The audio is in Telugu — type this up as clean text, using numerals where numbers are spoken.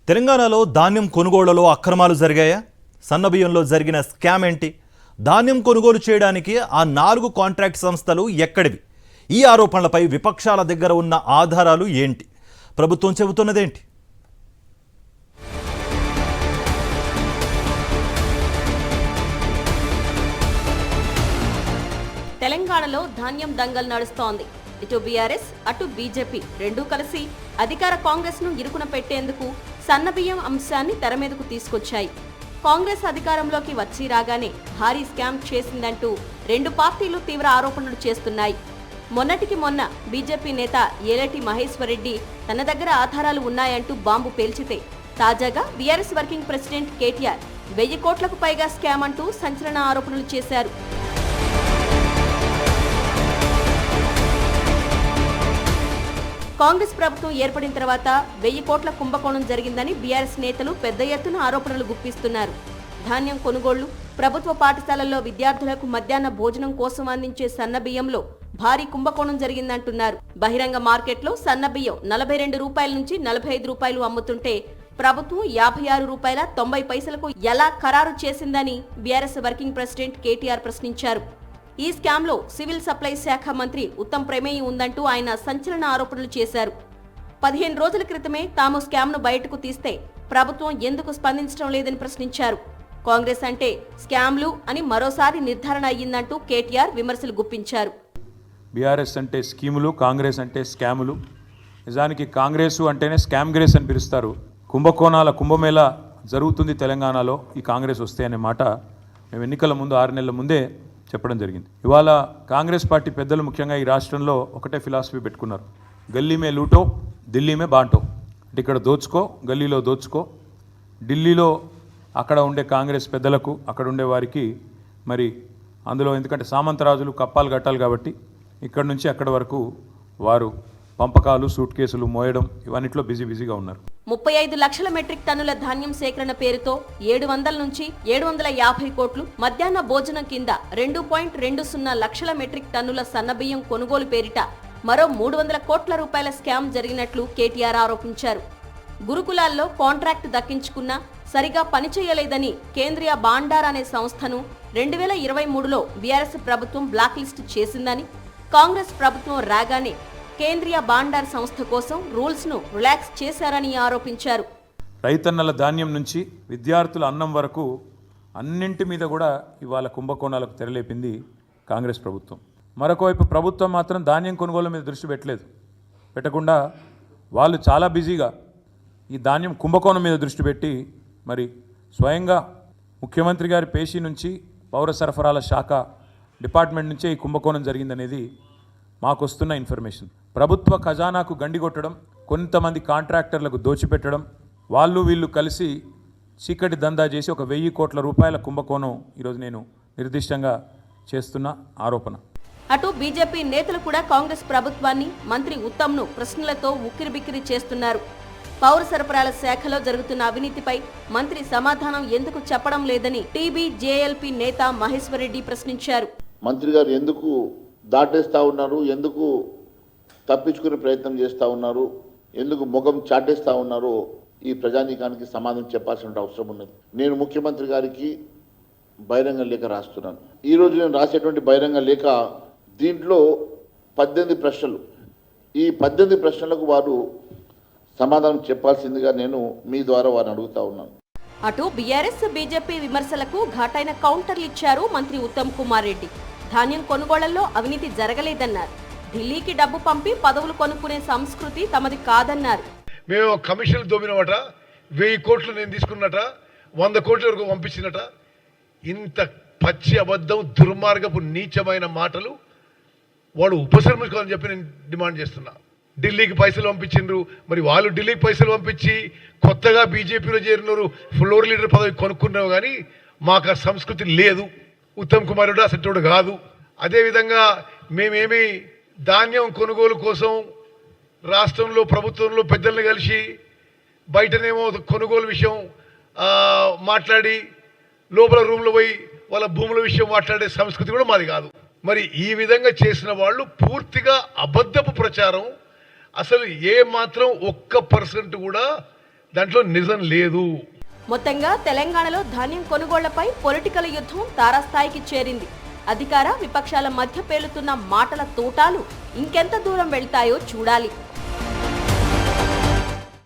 తెలంగాణలో ధాన్యం కొనుగోళ్లలో అక్రమాలు జరిగాయా? సన్నబియ్యంలో జరిగిన స్కామ్ ఏంటి? ధాన్యం కొనుగోలు చేయడానికి ఆ 4 కాంట్రాక్ట్ సంస్థలు ఎక్కడివి? ఈ ఆరోపణలపై విపక్షాల దగ్గర ఉన్న ఆధారాలు ఏంటి? ప్రభుత్వం చెబుతున్నదేంటి? తెలంగాణలో ధాన్యం దంగల్ నడుస్తోంది. ఇటు బీఆర్ఎస్ అటు బీజేపీ రెండూ కలిసి అధికార కాంగ్రెస్ ను ఇరుకున పెట్టేందుకు సన్నబియ్యం అంశాన్ని తెరమీదకు తీసుకొచ్చాయి. కాంగ్రెస్ అధికారంలోకి వచ్చి రాగానే భారీ స్కామ్ చేసిందంటూ రెండు పార్టీలు తీవ్ర ఆరోపణలు చేస్తున్నాయి. మొన్నటికి మొన్న బీజేపీ నేత ఏలేటి మహేశ్వర్ రెడ్డి తన దగ్గర ఆధారాలు ఉన్నాయంటూ బాంబు పేల్చితే, తాజాగా బీఆర్ఎస్ వర్కింగ్ ప్రెసిడెంట్ కేటీఆర్ 1000 కోట్లకు పైగా స్కామ్ అంటూ సంచలన ఆరోపణలు చేశారు. కాంగ్రెస్ ప్రభుత్వం ఏర్పడిన తర్వాత 1000 కోట్ల కుంభకోణం జరిగిందని బీఆర్ఎస్ నేతలు పెద్ద ఎత్తున ఆరోపణలు గుప్పిస్తున్నారు. ధాన్యం కొనుగోళ్లు, ప్రభుత్వ పాఠశాలల్లో విద్యార్థులకు మధ్యాహ్న భోజనం కోసం అందించే సన్నబియ్యంలో భారీ కుంభకోణం జరిగిందంటున్నారు. బహిరంగ మార్కెట్లో సన్నబియ్యం 42 రూపాయల నుంచి 45 రూపాయలు అమ్ముతుంటే ప్రభుత్వం 56 రూపాయల 90 పైసలకు ఎలా ఖరారు చేసిందని బీఆర్ఎస్ వర్కింగ్ ప్రెసిడెంట్ కేటీఆర్ ప్రశ్నించారు. ఈ స్కామ్ లో సివిల్ సప్లైస్ శాఖ మంత్రి ఉత్తమ్ ప్రమేయం ఉందంటూ ఆయన సంచలన ఆరోపణలు చేశారు. 15 రోజుల క్రితమే తాము స్కామ్ ను బయటకు తీస్తే ప్రభుత్వం ఎందుకు స్పందించడం లేదని ప్రశ్నించారు. కాంగ్రెస్ అంటే స్కామ్లు అని మరోసారి నిర్ధారణ అయ్యిందంటూ కేటీఆర్ విమర్శలు గుప్పించారు. బీఆర్ఎస్ అంటే స్కీములు, కాంగ్రెస్ అంటే స్కాములు. నిజానికి కాంగ్రెస్ అంటేనే స్కామ్ గ్రేస్ అని పిలుస్తారు. కుంభకోణాల కుంభమేళ జరుగుతుంది తెలంగాణలో ఈ కాంగ్రెస్ వస్తే అనే మాట మేము ఎన్నికల ముందు 6 నెలల ముందే చెప్పడం జరిగింది. ఇవాళ కాంగ్రెస్ పార్టీ పెద్దలు ముఖ్యంగా ఈ రాష్ట్రంలో ఒకటే ఫిలాసఫీ పెట్టుకున్నారు. గల్లీ మే లూటో, ఢిల్లీ మే బాంటో. అంటే ఇక్కడ దోచుకో, గల్లీలో దోచుకో. ఢిల్లీలో అక్కడ ఉండే కాంగ్రెస్ పెద్దలకు, అక్కడ ఉండే వారికి మరి అందులో ఎందుకంటే సామంతరాజులు కప్పాలు కట్టాలి కాబట్టి ఇక్కడ నుంచి అక్కడి వరకు వారు పంపకాలు, సూట్ కేసులు మోయడం ఇవన్నిట్లో బిజీగా ఉన్నారు. 35 లక్షల మెట్రిక్ టన్నుల ధాన్యం సేకరణ పేరుతో 700 నుంచి 750 కోట్లు, మధ్యాహ్న భోజనం కింద 2.20 లక్షల మెట్రిక్ టన్నుల సన్నబియ్యం కొనుగోలు పేరిట మరో 300 కోట్ల రూపాయల స్కామ్ జరిగినట్లు కేటీఆర్ ఆరోపించారు. గురుకులాల్లో కాంట్రాక్ట్ దక్కించుకున్నా సరిగా పనిచేయలేదని కేంద్రీయ బాండార్ అనే సంస్థను 2023లో బీఆర్ఎస్ ప్రభుత్వం బ్లాక్ లిస్ట్ చేసిందని, కాంగ్రెస్ ప్రభుత్వం రాగానే కేంద్రీయ బాండార్ సంస్థ కోసం రూల్స్ ను రిలాక్స్ చేశారని ఆరోపించారు. రైతన్నల ధాన్యం నుంచి విద్యార్థుల అన్నం వరకు అన్నింటి మీద కూడా ఇవాళ కుంభకోణాలకు తెరలేపింది కాంగ్రెస్ ప్రభుత్వం. మరొకవైపు ప్రభుత్వం మాత్రం ధాన్యం కొనుగోలు మీద దృష్టి పెట్టకుండా వాళ్ళు చాలా బిజీగా ఈ ధాన్యం కుంభకోణం మీద దృష్టి పెట్టి మరి స్వయంగా ముఖ్యమంత్రి గారి పేషీ నుంచి పౌర సరఫరాల శాఖ డిపార్ట్మెంట్ నుంచే ఈ కుంభకోణం జరిగిందనేది మాకు వస్తున్న ఇన్ఫర్మేషన్. ప్రభుత్వ ఖజానాకు గండి కొట్టడం, కొంతమంది కాంట్రాక్టర్లకు దోచిపెట్టడం, వాళ్ళు వీళ్ళు కలిసి చీకటి దందా చేసి ఒక 1000 కోట్ల రూపాయల కుంభకోణం ఈరోజు నేను నిర్దిష్టంగా చేస్తున్న ఆరోపణ. అటు బీజేపీ నేతలు కూడా కాంగ్రెస్ ప్రభుత్వాన్ని, మంత్రి ఉత్తమ్ను ప్రశ్నలతో ఉక్కిరిబిక్కిరి చేస్తున్నారు. పౌర సరఫరాల శాఖలో జరుగుతున్న అవినీతిపై మంత్రి సమాధానం ఎందుకు చెప్పడం లేదని టీబీజేఎల్పీ నేత మహేశ్వర్ రెడ్డి ప్రశ్నించారు. మంత్రి గారు ఎందుకు దాటేస్తూ ఉన్నారు, ఎందుకు తప్పించుకునే ప్రయత్నం చేస్తూ ఉన్నారు, ఎందుకు ముఖం చాటేస్తూ ఉన్నారు, ఈ ప్రజానీకానికి సమాధానం చెప్పాల్సిన అవసరం ఉన్నది. నేను ముఖ్యమంత్రి గారికి బహిరంగ లేఖ రాస్తున్నాను. ఈరోజు నేను రాసేటువంటి బహిరంగ లేఖ దీంట్లో 18 ప్రశ్నలు. ఈ 18 ప్రశ్నలకు వారు సమాధానం చెప్పాల్సిందిగా నేను మీ ద్వారా వారిని అడుగుతా ఉన్నాను. అటు బీఆర్ఎస్ బీజేపీ విమర్శలకు ఘాటైన కౌంటర్లు ఇచ్చారు మంత్రి ఉత్తమ్ కుమార్ రెడ్డి. ధాన్యం కొనుగోళ్లలో అవినీతి జరగలేదన్నారు. ఢిల్లీకి డబ్బు పంపి పదవులు కొనుక్కునే సంస్కృతి తమది కాదన్నారు. మేము కమిషన్లు దొబ్బినమాట, 1000 కోట్లు నేను తీసుకున్నట, 100 కోట్ల వరకు పంపించినట. ఇంత పచ్చి అబద్ధం, దుర్మార్గపు నీచమైన మాటలు వాడు ఉపసంహరించుకోవాలని చెప్పి నేను డిమాండ్ చేస్తున్నా. ఢిల్లీకి పైసలు పంపించిండ్రు, మరి వాళ్ళు ఢిల్లీకి పైసలు పంపించి కొత్తగా బీజేపీలో చేరినారు, ఫ్లోర్ లీడర్ పదవి కొనుక్కున్నావు, కానీ మాకు ఆ సంస్కృతి లేదు. ఉత్తమ్ కుమార్ రెడ్డి అసెట్టోడు కాదు. అదేవిధంగా మేమేమి ధాన్యం కొనుగోలు కోసం రాష్ట్రంలో ప్రభుత్వంలో పెద్దల్ని కలిసి బయటనేమో కొనుగోలు విషయం మాట్లాడి లోపల రూమ్లో పోయి వాళ్ళ భూముల విషయం మాట్లాడే సంస్కృతి కూడా మాది కాదు. మరి ఈ విధంగా చేసిన వాళ్ళు పూర్తిగా అబద్ధపు ప్రచారం. అసలు ఏ మాత్రం 1% కూడా దాంట్లో నిజం లేదు. మొత్తంగా తెలంగాణలో ధాన్యం కొనుగోళ్లపై పొలిటికల్ యుద్ధం తారాస్థాయికి చేరింది. అధికార విపక్షాల మధ్య పేలుతున్న మాటల తూటాలు ఇంకెంత దూరం వెళ్తాయో చూడాలి.